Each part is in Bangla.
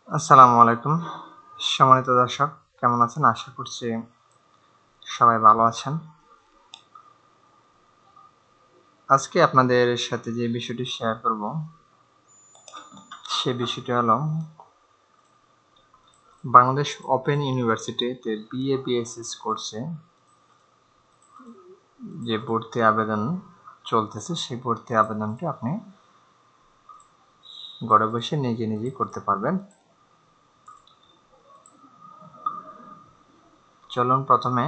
আসসালামু আলাইকুম। সম্মানিত দর্শক, কেমন আছেন? আশা করছি সবাই ভালো আছেন। আজকে আপনাদের সাথে যে বিষয়টি শেয়ার করব, সে বিষয়টি হলো বাংলাদেশ ওপেন ইউনিভার্সিটিতে বিএ বিএসএস কোর্সে যে ভর্তি আবেদন চলতেছে, সেই ভর্তি আবেদনটি আপনি ঘরে বসে নিজেই করতে পারবেন। চলুন প্রথমে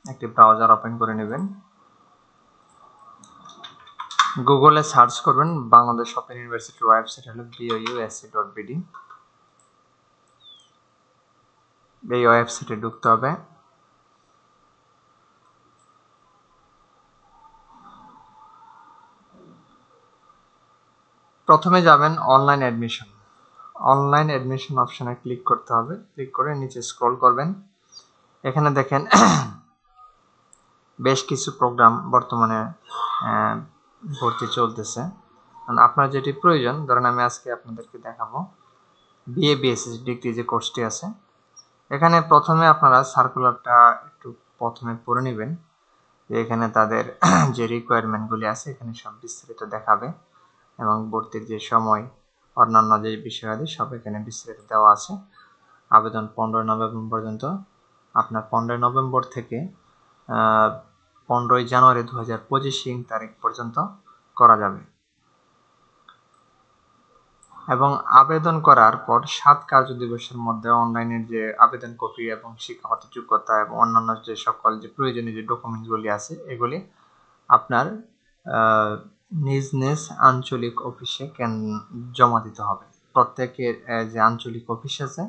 একটি ব্রাউজার ওপেন করে নেবেন। গুগলে সার্চ করবেন বাংলাদেশ ওপেন ইউনিভার্সিটির ওয়েবসাইট হলো bousc.bd। এই ওয়েবসাইটে ঢুকতে হবে। প্রথমে যাবেন অনলাইন অ্যাডমিশন। অনলাইন অ্যাডমিশন অপশনে ক্লিক করতে হবে। ক্লিক করে নিচে স্ক্রল করবেন। এখানে দেখেন বেশ কিছু প্রোগ্রাম বর্তমানে ভর্তি চলতেছে। আপনার যেটি প্রয়োজন, ধরেন আমি আজকে আপনাদেরকে দেখাবো বিএ বিএসএস ডিগ্রি যে কোর্সটি আছে। এখানে প্রথমে আপনারা সার্কুলারটা একটু প্রথমে পড়ে নেবেন, যে এখানে তাদের যে রিকোয়ারমেন্টগুলি আছে এখানে সব বিস্তারিত দেখাবে এবং ভর্তির যে সময়, অন্যান্য যে বিষয়াদি সব এখানে বিস্তারিত দেওয়া আছে। আবেদন 15 নভেম্বর পর্যন্ত। আপনার 15 নভেম্বর থেকে 15 জানুয়ারি 2025 তারিখ পর্যন্ত করা যাবে এবং আবেদন করার পর 7 কার্য দিবসের মধ্যে অনলাইনের যে আবেদন কপি এবং শিক্ষাগত যোগ্যতা এবং অন্যান্য যে সকল যে প্রয়োজনীয় যে ডকুমেন্টসগুলি আছে এগুলি আপনার নিজ নিজ আঞ্চলিক অফিসে জমা দিতে হবে। প্রত্যেকের যে আঞ্চলিক অফিস আছে,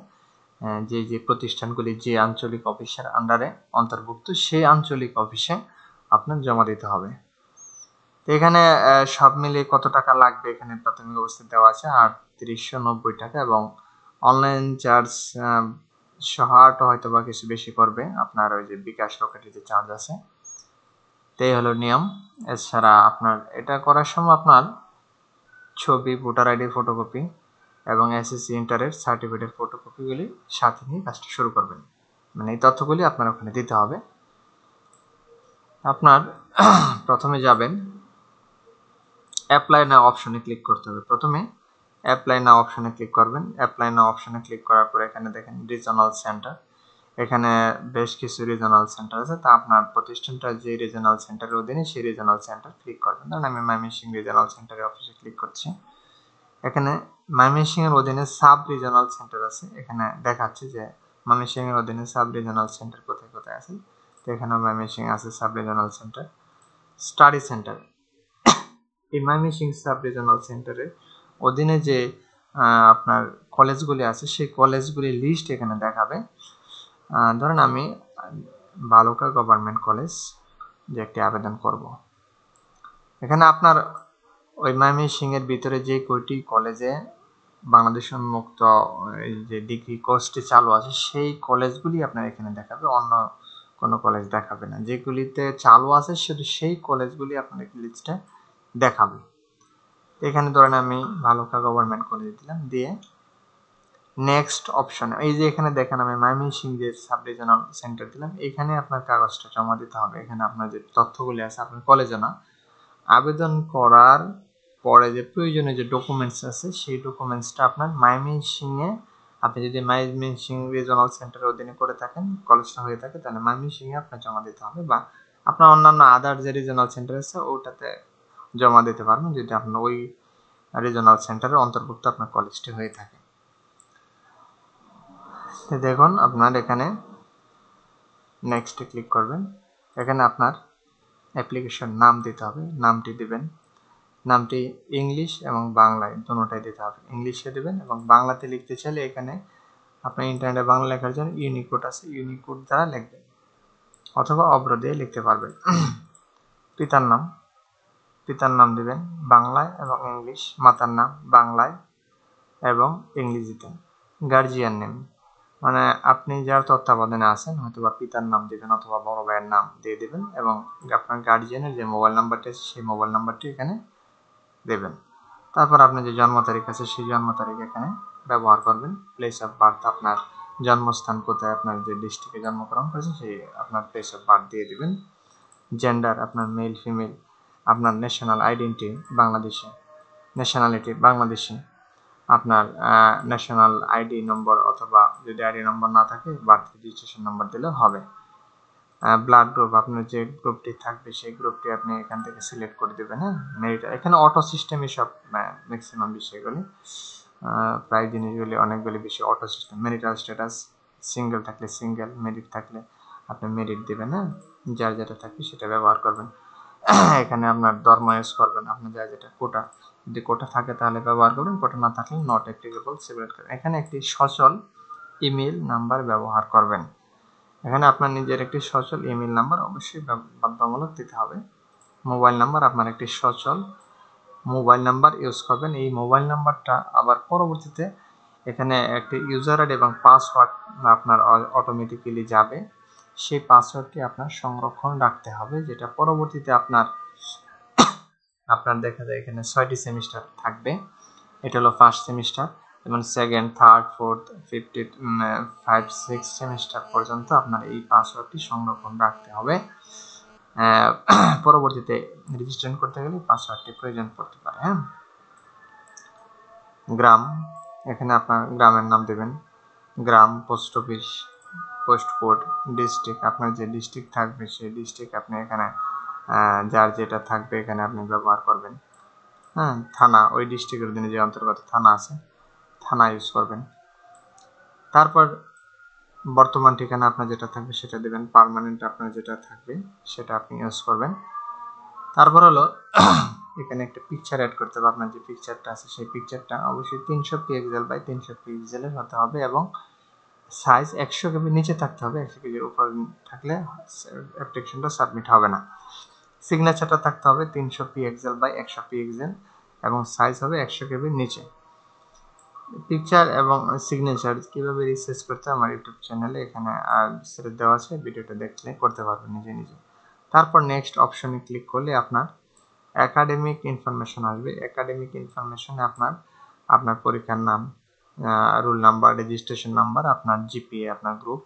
যে প্রতিষ্ঠানগুলি যে আঞ্চলিক অফিসের আন্ডারে অন্তর্ভুক্ত, সেই আঞ্চলিক অফিসে আপনার জমা দিতে হবে। তো এখানে সব মিলিয়ে কত টাকা লাগবে এখানে প্রাথমিক অবস্থায় দেওয়া আছে ৩৮৯০ টাকা এবং অনলাইন চার্জ সহ হয়তো বা কিছু বেশি করবে, আপনার ওই যে বিকাশ রকেটের যে চার্জ আছে। এই হলো নিয়ম। এছাড়া আপনার এটা করার সময় আপনার ছবি, ভোটার আইডি ফটোকপি এবং এসএসসি ইন্টারের সার্টিফিকেটের ফটোকপিগুলি সাথে নিয়ে কাজটা শুরু করবেন। মানে এই তথ্যগুলি আপনার ওখানে দিতে হবে। আপনার প্রথমে যাবেন অ্যাপ্লাই নাও অপশনে ক্লিক করতে হবে। প্রথমে অ্যাপ্লাই নাও অপশনে ক্লিক করবেন। অ্যাপ্লাই নাও অপশনে ক্লিক করার পর এখানে দেখেন রিজনাল সেন্টার। এখানে বেশ কিছু রিজনাল সেন্টার আছে, তা আপনার প্রতিষ্ঠানটা যে রিজনাল সেন্টারের অধীনে সেই রিজনাল সেন্টার ক্লিক করবেন। ধরুন আমি ময়মনসিংহ রিজনাল সেন্টারের অফিসে ক্লিক করছি। এখানে ময়মনসিংহের অধীনে সাব রিজনাল সেন্টার আছে। এখানে দেখাচ্ছে যে ময়মনসিংহের অধীনে সাব রিজনাল সেন্টার কোথায় কোথায় আছে। তো এখানে ময়মনসিংহ আছে sub regional centre. Study centre, এই ময়মনসিংহ সাব রিজনাল সেন্টারের অধীনে যে আপনার কলেজগুলি আছে সেই কলেজগুলির লিস্ট এখানে দেখাবে। ধরেন আমি বালুকা গভর্নমেন্ট কলেজ যে একটি আবেদন করব। এখানে আপনার ওই ময়মনসিংহের ভিতরে যে কয়টি কলেজে বাংলাদেশ উন্মুক্ত যে ডিগ্রি কোর্সটি চালু আছে সেই কলেজগুলি আপনার এখানে দেখাবে, অন্য কোনো কলেজ দেখাবে না। যেগুলিতে চালু আছে শুধু সেই কলেজগুলি আপনার লিস্টে দেখাবে। এখানে ধরেন আমি বালুকা গভর্নমেন্ট কলেজ দিলাম, দিয়ে নেক্সট অপশনে এই যে এখানে দেখেন আমি ময়মনসিংহ যে সাব রিজনাল সেন্টার দিলাম, এখানে আপনার কাগজটা জমা দিতে হবে। এখানে আপনার যে তথ্যগুলি আছে আপনার কলেজে না, আবেদন করার পরে যে প্রয়োজনীয় যে ডকুমেন্টস আছে সেই ডকুমেন্টসটা আপনার ময়মনসিংহে, আপনি যদি ময়মনসিংহ রিজনাল সেন্টারের অধীনে করে থাকেন, কলেজটা হয়ে থাকে, তাহলে ময়মনসিংহে আপনার জমা দিতে হবে, বা আপনার অন্যান্য আদার যে রিজনাল সেন্টার আছে ওটাতে জমা দিতে পারবেন যদি আপনার ওই রিজনাল সেন্টারের অন্তর্ভুক্ত আপনার কলেজটি হয়ে থাকে। দেখুন আপনার এখানে নেক্সটে ক্লিক করবেন। এখানে আপনার অ্যাপ্লিকেশন নাম দিতে হবে, নামটি দিবেন। নামটি ইংলিশ এবং বাংলায় দুটোটাই দিতে হবে। ইংলিশে দেবেন এবং বাংলাতে লিখতে চাইলে এখানে আপনার ইন্টারনেটে বাংলা লেখার জন্য ইউনিকোড আছে, ইউনিকোড দ্বারা লিখবেন অথবা অভ্র দিয়ে লিখতে পারবেন। পিতার নাম দিবেন বাংলায় এবং ইংলিশ, মাতার নাম বাংলায় এবং ইংরেজিতে। গার্জিয়ান নেম মানে আপনি যার তত্ত্বাবধানে আছেন, হয়তো বা পিতার নাম দিবেন অথবা বড় ভাইয়ের নাম দিয়ে দিবেন এবং আপনার গার্জিয়ানের যে মোবাইল নাম্বারটি আছে সেই মোবাইল নাম্বারটি এখানে দেবেন। তারপর আপনার যে জন্ম তারিখ আছে সেই জন্ম তারিখ এখানে ব্যবহার করবেন। প্লেস অফ বার্থ, আপনার জন্মস্থান কোথায়, আপনার যে ডিস্ট্রিক্টে জন্মগ্রহণ করেছেন সেই আপনার প্লেস অফ বার্থ দিয়ে দিবেন। জেন্ডার আপনার মেল ফিমেল, আপনার national identity Bangladeshi, nationality Bangladeshi, আপনার ন্যাশনাল আইডি নম্বর অথবা যদি আইডি নম্বর না থাকে বার্থ রেজিস্ট্রেশন নম্বর দিলেও হবে। ব্লাড গ্রুপ, আপনার যে গ্রুপটি থাকবে সেই গ্রুপটি আপনি এখান থেকে সিলেক্ট করে দেবেন। হ্যাঁ, মেরিটাল এখানে অটো সিস্টেমই সব ম্যাক্সিমাম বিষয়গুলি, প্রায় জিনিসগুলি অনেকগুলি বেশি auto system. Marital status, single থাকলে সিঙ্গেল, মেরিট থাকলে আপনি মেরিট দেবেন। হ্যাঁ, যার যেটা থাকবে সেটা ব্যবহার করবেন। এখানে আপনার ধর্ম ইউজ করবেন, আপনার যার যেটা কোটা, যদি কোটা থাকে তাহলে ব্যবহার করবেন, কোটা না থাকলে নট অ্যাপ্লিকেবল সিলেক্ট করবেন। এখানে একটি সচল ইমেল নাম্বার ব্যবহার করবেন। এখানে আপনার নিজের একটি সচল ইমেল নাম্বার অবশ্যই বাধ্যতামূলক দিতে হবে। মোবাইল নাম্বার, আপনার একটি সচল মোবাইল নাম্বার ইউজ করবেন। এই মোবাইল নাম্বারটা আবার পরবর্তীতে এখানে একটি ইউজার আইডি এবং পাসওয়ার্ড আপনার অটোমেটিক্যালি যাবে। সেই পাসওয়ার্ডটি আপনার সংরক্ষণ রাখতে হবে, যেটা পরবর্তীতে আপনার দেখা যায় এখানে 6টি সেমিস্টার থাকবে। এটা হলো ফার্স্ট সেমিস্টার, এবং second, third, fourth, fifth, 5, 6 semester পর্যন্ত আপনার এই পাসওয়ার্ডটি সংরক্ষণ রাখতে হবে। পরবর্তীতে রেজিস্ট্রেশন করতে গেলে পাসওয়ার্ডটি প্রয়োজন পড়তে পারে। হ্যাঁ, গ্রাম, এখানে আপনার গ্রামের নাম দেবেন, গ্রাম, post office, post code, district, আপনার যে ডিস্ট্রিক্ট থাকবে সেই ডিস্ট্রিক্ট আপনি এখানে যার যেটা থাকবে এখানে আপনি ব্যবহার করবেন। হ্যাঁ, থানা, ওই ডিস্ট্রিক্টের জন্য যে অন্তর্গত থানা আছে থানা ইউজ করবেন। তারপর বর্তমান ঠিকানা আপনার যেটা থাকবে সেটা দেবেন, পার্মানেন্ট আপনার যেটা থাকবে সেটা আপনি ইউজ করবেন। তারপর হলো এখানে একটা পিকচার অ্যাড করতে হবে। আপনার যে পিকচারটা আছে সেই পিকচারটা অবশ্যই 300 পিক্সেল বাই 300 পিক্সেলের হতে হবে এবং সাইজ 100 কেবি নিচে থাকতে হবে। 100 কেবির উপর থাকলে অ্যাপ্লিকেশনটা সাবমিট হবে না। সিগনেচারটা থাকতে হবে 300 পিক্সেল বাই 100 পিক্সেল এবং সাইজ হবে 100 কেবির নিচে। পিকচার এবং সিগনেচার কিভাবে রিসার্চ করতে আমার ইউটিউব চ্যানেলে এখানে বিস্তারিত দেওয়া আছে, ভিডিওটা দেখলে করতে পারবেন নিজে নিজে। তারপর নেক্সট অপশনে ক্লিক করলে আপনার একাডেমিক ইনফরমেশন আসবে। একাডেমিক ইনফরমেশনে আপনার পরীক্ষার নাম, রোল নাম্বার, রেজিস্ট্রেশন নাম্বার, আপনার জিপিএ, আপনার গ্রুপ,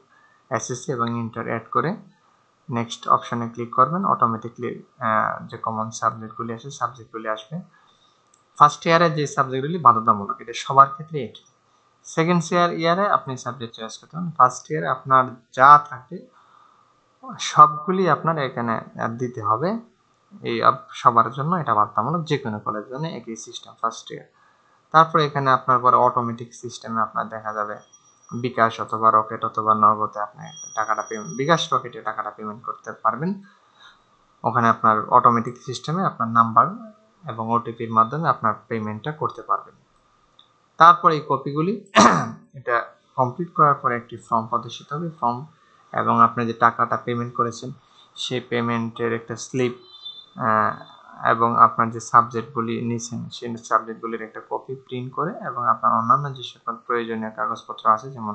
এসএসসি এবং ইন্টার অ্যাড করে নেক্সট অপশনে ক্লিক করবেন। অটোমেটিকলি যে কমন সাবজেক্টগুলি আছে সাবজেক্টগুলি আসবে। ফার্স্ট ইয়ারে যে সাবজেক্টগুলি বাধ্যতামূলক, এটা সবার ক্ষেত্রে একই। সেকেন্ড ইয়ারে আপনি সাবজেক্ট চয়েস করতে পারেন। ফার্স্ট ইয়ারে আপনার যা থাকে সবগুলি আপনার এখানে দিতে হবে। এই সবার জন্য এটা বাধ্যতামূলক, যে কোনো কলেজের জন্য একই সিস্টেম ফার্স্ট ইয়ার। তারপরে এখানে আপনার পরে অটোমেটিক সিস্টেমে আপনার দেখা যাবে বিকাশ অথবা রকেট অথবা নগদে আপনি টাকাটা পেমেন্ট, বিকাশ রকেটে টাকাটা পেমেন্ট করতে পারবেন। ওখানে আপনার অটোমেটিক সিস্টেমে আপনার নাম্বার এবং ওটিপির মাধ্যমে আপনার পেমেন্টটা করতে পারবেন। তারপর এই কপিগুলি এটা কমপ্লিট করার পরে একটি ফর্ম প্রদর্শিত হবে। ফর্ম এবং আপনি যে টাকাটা পেমেন্ট করেছেন সেই পেমেন্টের একটা স্লিপ এবং আপনার যে সাবজেক্টগুলি নিয়েছেন সেই সাবজেক্টগুলির একটা কপি প্রিন্ট করে এবং আপনার অন্যান্য যে সকল প্রয়োজনীয় কাগজপত্র আছে যেমন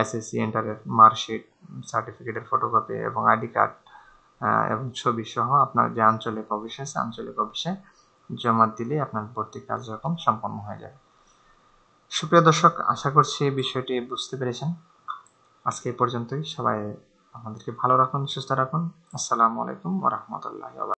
এসএসসি ইন্টারের মার্কশিট, সার্টিফিকেটের ফটোকপি এবং আইডি কার্ড এবং ছবি সহ আপনার যে আঞ্চলিক অফিস আছে আঞ্চলিক অফিসে জমা দিলে আপনার ভর্তি কার্যক্রম সম্পন্ন হয়ে যাবে। সুপ্রিয় দর্শক, আশা করছি এই বিষয়টি বুঝতে পেরেছেন। আজকে এই পর্যন্তই। সবাই আমাদেরকে ভালো রাখুন, সুস্থ রাখুন। আসসালামু আলাইকুম ওয়া রাহমাতুল্লাহি ওয়া বারাকাতুহু।